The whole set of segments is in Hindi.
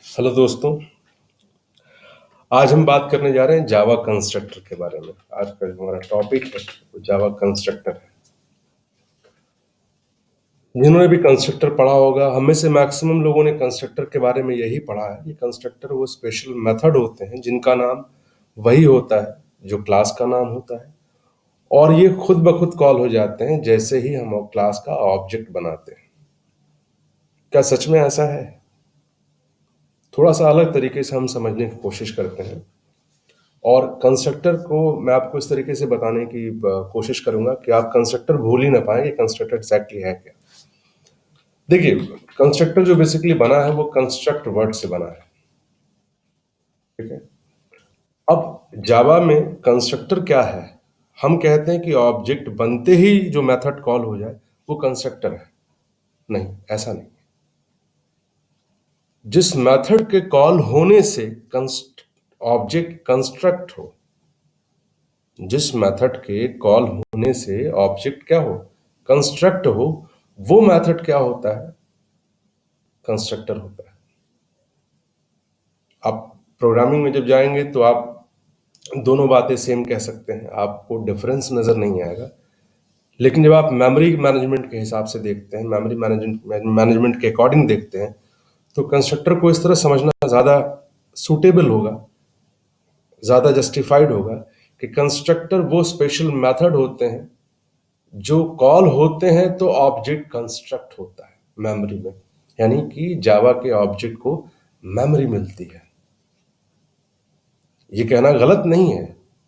हेलो दोस्तों। आज हम बात करने जा रहे हैं जावा कंस्ट्रक्टर के बारे में। आज का जो हमारा टॉपिक है वो जावा कंस्ट्रक्टर है। जिन्होंने भी कंस्ट्रक्टर पढ़ा होगा, हम में से मैक्सिमम लोगों ने कंस्ट्रक्टर के बारे में यही पढ़ा है। ये कंस्ट्रक्टर वो स्पेशल मेथड होते हैं जिनका नाम वही होता है जो क्लास का नाम होता है, और ये खुद ब खुद कॉल हो जाते हैं जैसे ही हम क्लास का ऑब्जेक्ट बनाते हैं। क्या सच में ऐसा है? थोड़ा सा अलग तरीके से हम समझने की कोशिश करते हैं, और कंस्ट्रक्टर को मैं आपको इस तरीके से बताने की कोशिश करूंगा कि आप कंस्ट्रक्टर भूल ही ना पाए कि कंस्ट्रक्टर एग्जैक्टली है क्या। देखिए, कंस्ट्रक्टर जो बेसिकली बना है वो कंस्ट्रक्ट वर्ड से बना है। ठीक है। अब जावा में कंस्ट्रक्टर क्या है? हम कहते हैं कि ऑब्जेक्ट बनते ही जो मेथड कॉल हो जाए वो कंस्ट्रक्टर है। नहीं, ऐसा नहीं। जिस मेथड के कॉल होने से ऑब्जेक्ट कंस्ट्रक्ट हो, जिस मेथड के कॉल होने से ऑब्जेक्ट क्या हो, कंस्ट्रक्ट हो, वो मेथड क्या होता है? कंस्ट्रक्टर होता है। आप प्रोग्रामिंग में जब जाएंगे तो आप दोनों बातें सेम कह सकते हैं, आपको डिफरेंस नजर नहीं आएगा। लेकिन जब आप मेमोरी मैनेजमेंट के हिसाब से देखते हैं, मेमोरी मैनेजमेंट के अकॉर्डिंग देखते हैं, तो कंस्ट्रक्टर को इस तरह समझना ज्यादा सूटेबल होगा, ज्यादा जस्टिफाइड होगा कि कंस्ट्रक्टर वो स्पेशल मेथड होते हैं जो कॉल होते हैं तो ऑब्जेक्ट कंस्ट्रक्ट होता है मेमोरी में। यानी कि जावा के ऑब्जेक्ट को मेमोरी मिलती है। ये कहना गलत नहीं है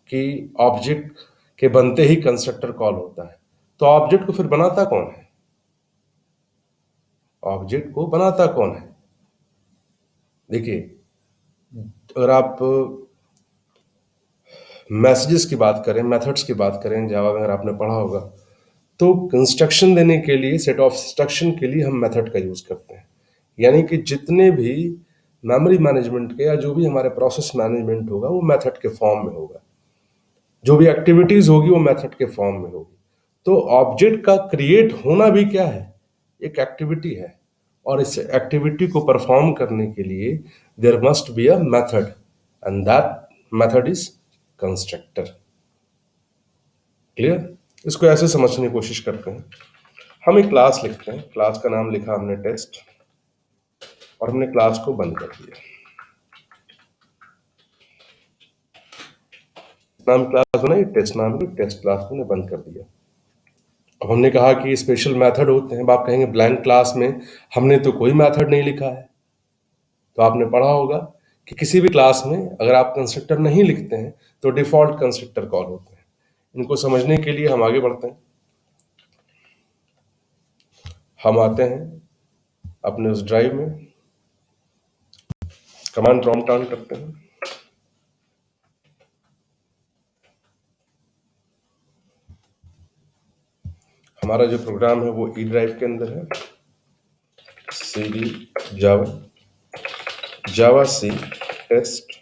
कि ऑब्जेक्ट के बनते ही कंस्ट्रक्टर कॉल होता है। तो ऑब्जेक्ट को फिर बनाता कौन है? ऑब्जेक्ट को बनाता कौन है? देखिए, अगर आप मैसेजेस की बात करें, मेथड्स की बात करें, जावा में अगर आपने पढ़ा होगा, तो कंस्ट्रक्शन देने के लिए, सेट ऑफ इंस्ट्रक्शन के लिए हम मेथड का यूज करते हैं। यानी कि जितने भी मेमोरी मैनेजमेंट के या जो भी हमारे प्रोसेस मैनेजमेंट होगा वो मेथड के फॉर्म में होगा। जो भी एक्टिविटीज होगी वो मेथड के फॉर्म में होगी। तो ऑब्जेक्ट का क्रिएट होना भी क्या है? एक एक्टिविटी है। और इस एक्टिविटी को परफॉर्म करने के लिए there must be a method, and that method is constructor. Clear? इसको ऐसे समझने की कोशिश करते हैं। हम एक क्लास लिखते हैं, क्लास का नाम लिखा हमने टेस्ट, और हमने क्लास को बंद कर दिया। नाम क्लास बनाई, टेस्ट नाम की टेस्ट क्लास को हमने बंद कर दिया। अब हमने कहा कि स्पेशल मेथड होते हैं। अब आप कहेंगे ब्लैंक क्लास में हमने तो कोई मेथड नहीं लिखा है। तो आपने पढ़ा होगा कि किसी भी क्लास में अगर आप कंस्ट्रक्टर नहीं लिखते हैं तो डिफॉल्ट कंस्ट्रक्टर कॉल होते हैं। इनको समझने के लिए हम आगे बढ़ते हैं। हम आते हैं अपने उस ड्राइव में, कमांड प्रॉम्प्ट ऑन करते हैं। हमारा जो प्रोग्राम है वो ई ड्राइव के अंदर है। cd जावा सी टेस्ट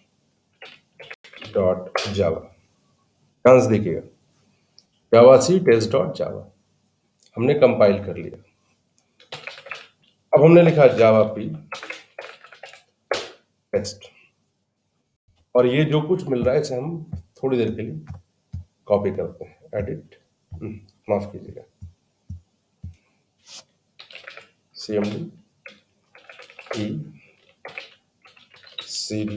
डॉट जावा। ध्यान से देखिएगा, जावा सी टेस्ट डॉट जावा हमने कंपाइल कर लिया। अब हमने लिखा जावा पी टेस्ट, और ये जो कुछ मिल रहा है इसे हम थोड़ी देर के लिए कॉपी करते हैं। एडिट, माफ कीजिएगा, cmd e cd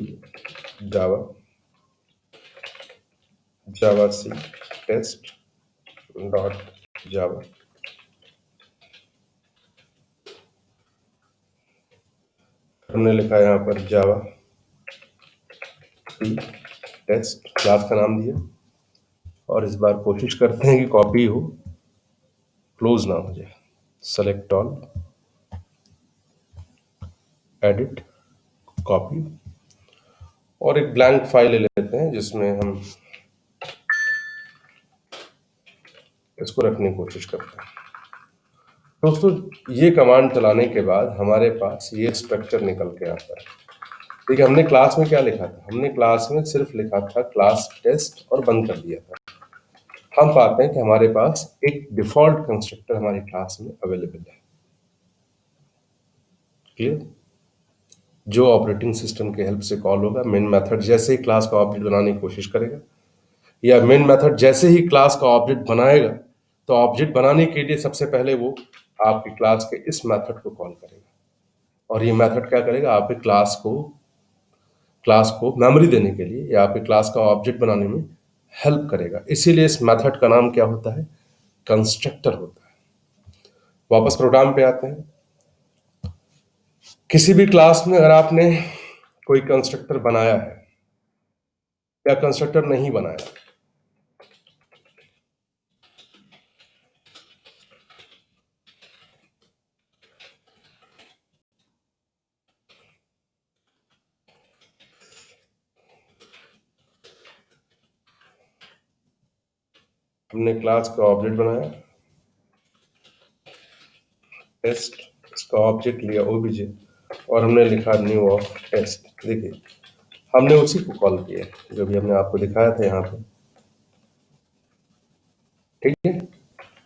जावा सी टेस्ट डॉट जावा। हमने लिखा यहाँ पर जावा पी टेस्ट, क्लास का नाम दिया, और इस बार कोशिश करते हैं कि कॉपी हो, क्लोज ना हो जाए। सेलेक्ट ऑल, एडिट, कॉपी, और एक ब्लैंक फाइल ले लेते हैं जिसमें हम इसको रखने की कोशिश करते हैं। दोस्तों, ये कमांड चलाने के बाद हमारे पास ये स्ट्रक्चर निकल के आता है। देखिए, हमने क्लास में क्या लिखा था? हमने क्लास में सिर्फ लिखा था क्लास टेस्ट और बंद कर दिया था। हम पाते हैं कि हमारे पास एक डिफॉल्ट कंस्ट्रक्टर हमारी क्लास में अवेलेबल है। क्लियर? जो ऑपरेटिंग सिस्टम के हेल्प से कॉल होगा। मेन मेथड जैसे ही क्लास का ऑब्जेक्ट बनाने की कोशिश करेगा, या मेन मेथड जैसे ही क्लास का ऑब्जेक्ट बनाएगा, तो ऑब्जेक्ट बनाने के लिए सबसे पहले वो आपकी क्लास के इस मेथड को कॉल करेगा, और ये मेथड क्या करेगा, आपके क्लास को मेमोरी देने के लिए या आपके क्लास का ऑब्जेक्ट बनाने में हेल्प करेगा। इसीलिए इस मेथड का नाम क्या होता है, कंस्ट्रक्टर होता है। वापस प्रोग्राम पे आते हैं। किसी भी क्लास में अगर आपने कोई कंस्ट्रक्टर बनाया है या कंस्ट्रक्टर नहीं बनाया, हमने क्लास का ऑब्जेक्ट बनाया, टेस्ट, इसका ऑब्जेक्ट लिया ओबीजे, और हमने लिखा न्यू ऑफ टेस्ट। देखिए हमने उसी को कॉल किया जो भी हमने आपको दिखाया था यहाँ पे, ठीक है।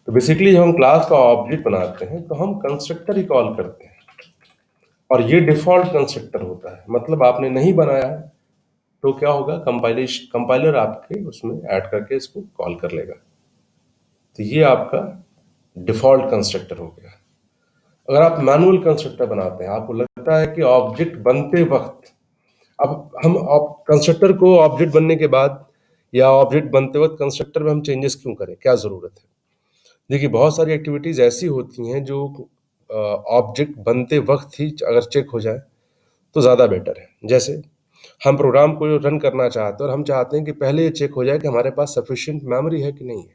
तो बेसिकली जब हम क्लास का ऑब्जेक्ट बनाते हैं तो हम कंस्ट्रक्टर ही कॉल करते हैं, और ये डिफॉल्ट कंस्ट्रक्टर होता है। मतलब आपने नहीं बनाया है तो क्या होगा, कंपाइलर आपके उसमें ऐड करके इसको कॉल कर लेगा। तो ये आपका डिफॉल्ट कंस्ट्रक्टर हो गया। अगर आप मैनुअल कंस्ट्रक्टर बनाते हैं, आपको लगता है कि ऑब्जेक्ट बनते वक्त, अब हम कंस्ट्रक्टर को ऑब्जेक्ट बनने के बाद या ऑब्जेक्ट बनते वक्त कंस्ट्रक्टर में हम चेंजेस क्यों करें, क्या जरूरत है। देखिए बहुत सारी एक्टिविटीज ऐसी होती हैं जो ऑब्जेक्ट बनते वक्त ही अगर चेक हो जाए तो ज़्यादा बेटर है। जैसे हम प्रोग्राम को रन करना चाहते हैं और हम चाहते हैं कि पहले ये चेक हो जाए कि हमारे पास सफिशिएंट मेमोरी है कि नहीं है,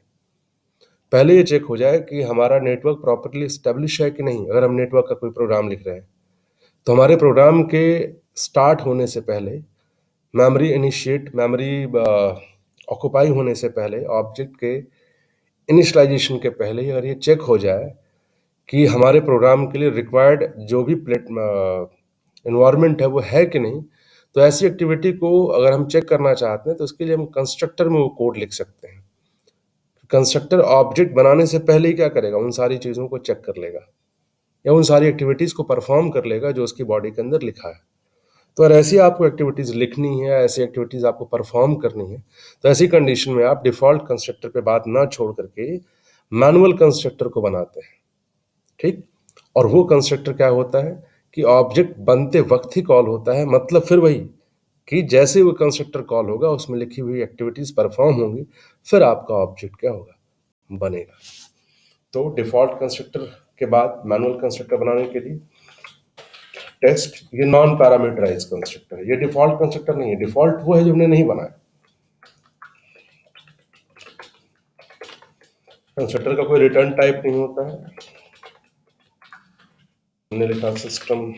पहले ये चेक हो जाए कि हमारा नेटवर्क प्रॉपर्ली स्टेब्लिश है कि नहीं। अगर हम नेटवर्क का कोई प्रोग्राम लिख रहे हैं तो हमारे प्रोग्राम के स्टार्ट होने से पहले, मेमोरी ऑक्यूपाई होने से पहले, ऑब्जेक्ट के इनिशियलाइजेशन के पहले ही अगर ये चेक हो जाए कि हमारे प्रोग्राम के लिए रिक्वायर्ड जो भी इन्वायरमेंट है वो है कि नहीं, तो ऐसी एक्टिविटी को अगर हम चेक करना चाहते हैं तो उसके लिए हम कंस्ट्रक्टर में वो कोड लिख सकते हैं। कंस्ट्रक्टर ऑब्जेक्ट बनाने से पहले ही क्या करेगा, उन सारी चीज़ों को चेक कर लेगा या उन सारी एक्टिविटीज़ को परफॉर्म कर लेगा जो उसकी बॉडी के अंदर लिखा है। तो अगर ऐसी आपको एक्टिविटीज़ लिखनी है, ऐसी एक्टिविटीज़ आपको परफॉर्म करनी है, तो ऐसी कंडीशन में आप डिफ़ॉल्ट कंस्ट्रक्टर पे बात ना छोड़ करके मैनुअल कंस्ट्रक्टर को बनाते हैं, ठीक। और वो कंस्ट्रक्टर क्या होता है कि ऑब्जेक्ट बनते वक्त ही कॉल होता है। मतलब फिर वही कि जैसे वो कंस्ट्रक्टर कॉल होगा उसमें लिखी हुई एक्टिविटीज़ परफॉर्म होंगी, फिर आपका ऑब्जेक्ट क्या होगा, बनेगा। तो डिफ़ॉल्ट कंस्ट्रक्टर के बाद मैनुअल कंस्ट्रक्टर बनाने के लिए टेस्ट, ये नॉन पैरामीटराइज कंस्ट्रक्टर है, ये डिफ़ॉल्ट कंस्ट्रक्टर नहीं है। डिफ़ॉल्ट वो है जो हमने नहीं बनाया। कंस्ट्रक्टर का कोई रिटर्न टाइप नहीं होता है। हमने लिखा system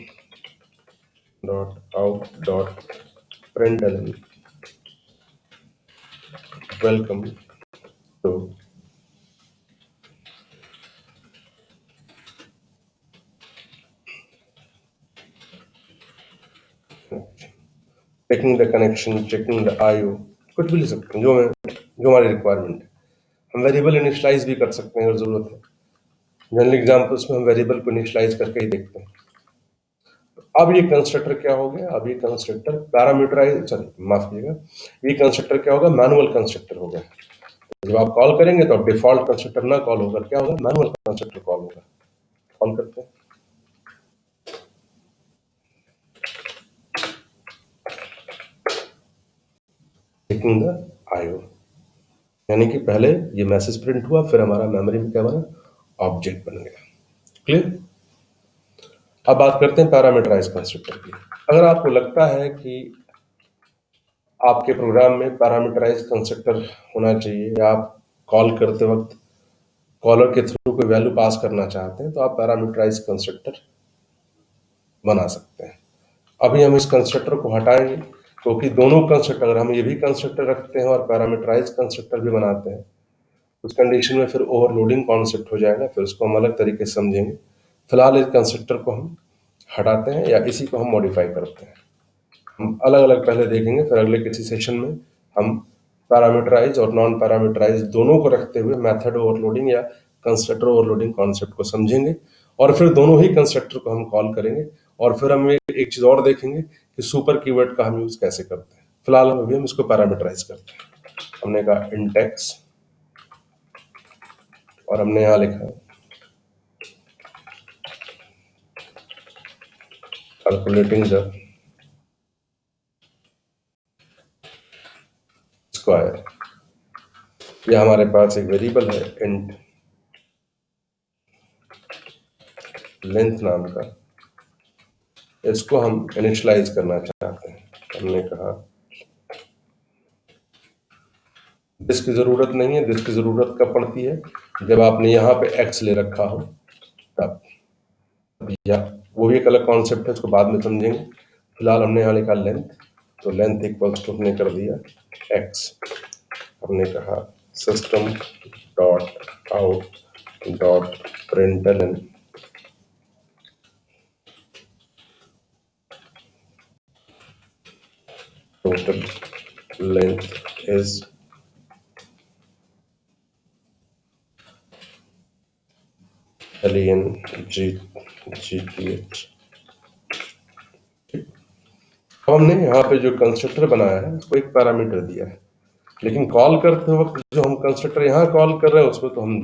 dot out dot println welcome to checking the connection, checking the IO, कुछ भी लिख सकते हैं जो हमारी रिक्वायरमेंट है। हम वेरिएबल इनिशियलाइज भी कर सकते हैं अगर जरूरत है। जनरल एग्जाम्पल्स में हम वेरिएबल को इनिशियलाइज करके ही देखते हैं। अब ये कंस्ट्रक्टर क्या हो गया, अब ये कंस्ट्रक्टर पैरामीटराइज, सॉरी माफ कीजिएगा, ये कंस्ट्रक्टर क्या होगा, मैनुअल कंस्ट्रक्टर हो गया। जब आप कॉल करेंगे तो डिफॉल्ट कंस्ट्रक्टर ना कॉल होगा, क्या होगा, मैनुअल कंस्ट्रक्टर कॉल होगा। कॉल करते हैं, चेकिंग द आईओ, यानी कि पहले ये मैसेज प्रिंट हुआ, फिर हमारा मेमोरी में क्या बना, ऑब्जेक्ट बन गया। क्लियर। अब बात करते हैं पैरामीटराइज कंस्ट्रक्टर की। अगर आपको लगता है कि आपके प्रोग्राम में पैरामीटराइज कंस्ट्रक्टर होना चाहिए, या आप कॉल करते वक्त कॉलर के थ्रू कोई वैल्यू पास करना चाहते हैं, तो आप पैरामीटराइज कंस्ट्रक्टर बना सकते हैं। अभी हम इस कंस्ट्रक्टर को हटाएंगे, क्योंकि दोनों कंस्ट्रक्टर, अगर हम ये भी कंस्ट्रक्टर रखते हैं और पैरामीटराइज कंस्ट्रक्टर भी बनाते हैं, उस कंडीशन में फिर ओवरलोडिंग कॉन्सेप्ट हो जाएगा, फिर उसको हम अलग तरीके से समझेंगे। फिलहाल इस कंस्ट्रक्टर को हम हटाते हैं या इसी को हम मॉडिफाई करते हैं। हम अलग अलग पहले देखेंगे, फिर अगले किसी सेशन में हम पैरामीटराइज और नॉन पैरामीटराइज दोनों को रखते हुए मेथड ओवरलोडिंग या कंस्ट्रक्टर ओवरलोडिंग कॉन्सेप्ट को समझेंगे, और फिर दोनों ही कंस्ट्रक्टर को हम कॉल करेंगे, और फिर हम एक एक चीज़ और देखेंगे कि सुपर कीवर्ड का हम यूज़ कैसे करते हैं। फिलहाल अभी हम इसको पैरामीटराइज करते हैं। हमने कहा इंडेक्स और हमने यहाँ लिखा कैलकुलेटिंग द स्क्वायर। यह हमारे पास एक वेरिएबल है इंट लेंथ नाम का, इसको हम इनिशियलाइज करना चाहते हैं। हमने कहा दिस की जरूरत नहीं है, दिस की जरूरत कब पड़ती है, जब आपने यहाँ पे x ले रखा हो तब, या वो भी एक अलग कॉन्सेप्ट है, उसको बाद में समझेंगे। फिलहाल हमने यहाँ लिखा लेंथ, तो लेंथ इक्वल्स टू हमने कर दिया x। हमने कहा system dot out dot println total length is GTH। अब हमने यहाँ पे जो कंस्ट्रक्टर बनाया है उसको एक पैरामीटर दिया है, लेकिन कॉल करते वक्त जो हम कंस्ट्रक्टर यहाँ कॉल कर रहे हैं उसमें तो हम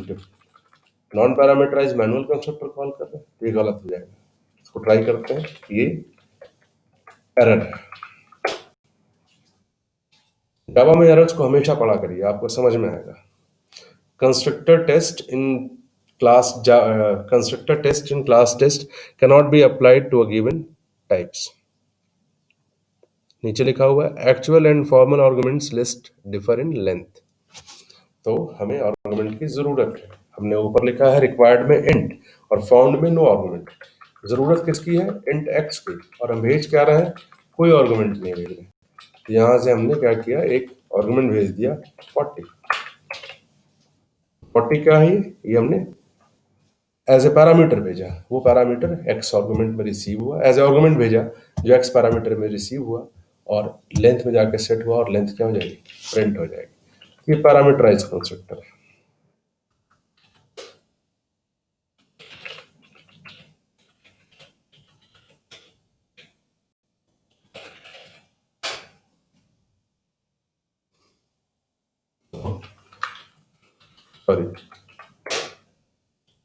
non parameterize manual constructor call कर रहे हैं, तो ये गलत हो जाएगा। इसको ट्राई करते हैं, ये एरर है। जावा में एरर्स को हमेशा पढ़ा करिए, आपको समझ में आएगा। Constructor test in class test cannot be applied to a given types. नीचे लिखा हुआ है actual and formal arguments list differ in length, तो हमें आर्गुमेंट की जरूरत है। हमने ऊपर लिखा है रिक्वायर्ड में इंट और फाउंड में नो आर्गुमेंट। जरूरत किसकी है? इंट एक्स की, और हम भेज क्या रहे हैं? कोई आर्गुमेंट नहीं भेज रहे। तो यहां से हमने क्या किया, एक आर्गुमेंट भेज दिया 40। 40 क्या है ये हमने एज ए पैरामीटर भेजा, वो पैरामीटर एक्स आर्गुमेंट में रिसीव हुआ, एज ए आर्गुमेंट भेजा जो एक्स पैरामीटर में रिसीव हुआ, और लेंथ में जाके सेट हुआ, और लेंथ क्या हो जाएगी? प्रिंट हो जाएगी। ये पैरामीटराइज कंस्ट्रक्टर है। Sorry,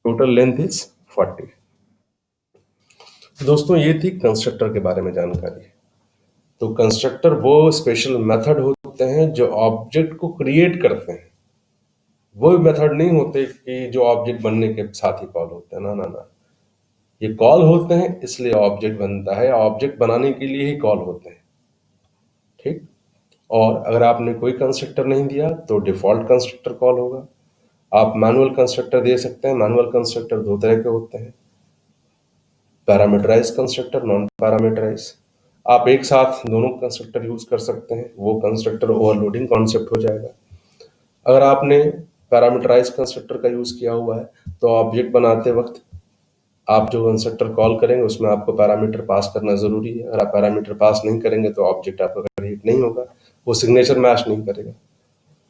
total length is 40। दोस्तों ये थी कंस्ट्रक्टर के बारे में जानकारी। तो कंस्ट्रक्टर वो स्पेशल मेथड होते हैं जो ऑब्जेक्ट को क्रिएट करते हैं। वो मेथड नहीं होते कि जो ऑब्जेक्ट बनने के साथ ही कॉल होते हैं, ना ना ना। ये कॉल होते हैं इसलिए ऑब्जेक्ट बनता है, ऑब्जेक्ट बनाने के लिए ही कॉल होते हैं। ठीक। और अगर आपने कोई कंस्ट्रक्टर नहीं दिया तो डिफॉल्ट कंस्ट्रक्टर कॉल होगा। आप मैनुअल कंस्ट्रक्टर दे सकते हैं। मैनुअल कंस्ट्रक्टर दो तरह के होते हैं, पैरामीटराइज कंस्ट्रक्टर, नॉन पैरामीटराइज। आप एक साथ दोनों कंस्ट्रक्टर यूज कर सकते हैं, वो कंस्ट्रक्टर ओवरलोडिंग कॉन्सेप्ट हो जाएगा। अगर आपने पैरामीटराइज कंस्ट्रक्टर का यूज किया हुआ है तो ऑब्जेक्ट बनाते वक्त आप जो कंस्ट्रक्टर कॉल करेंगे उसमें आपको पैरामीटर पास करना जरूरी है। अगर आप पैरामीटर पास नहीं करेंगे तो ऑब्जेक्ट आपका क्रिएट नहीं होगा, वो सिग्नेचर मैच नहीं करेगा।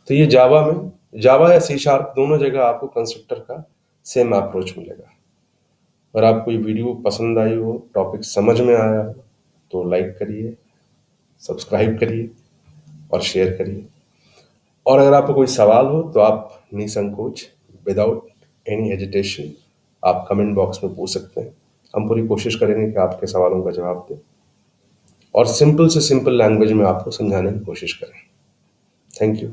तो ये जावा या सी शार्प दोनों जगह आपको कंस्ट्रक्टर का सेम अप्रोच मिलेगा। अगर आपको ये वीडियो पसंद आई हो, टॉपिक समझ में आया हो, तो लाइक करिए, सब्सक्राइब करिए और शेयर करिए। और अगर आपको कोई सवाल हो तो आप निसंकोच, विदाउट एनी हेजिटेशन, आप कमेंट बॉक्स में पूछ सकते हैं। हम पूरी कोशिश करेंगे कि आपके सवालों का जवाब दें और सिंपल से सिंपल लैंग्वेज में आपको समझाने की कोशिश करें। Thank you.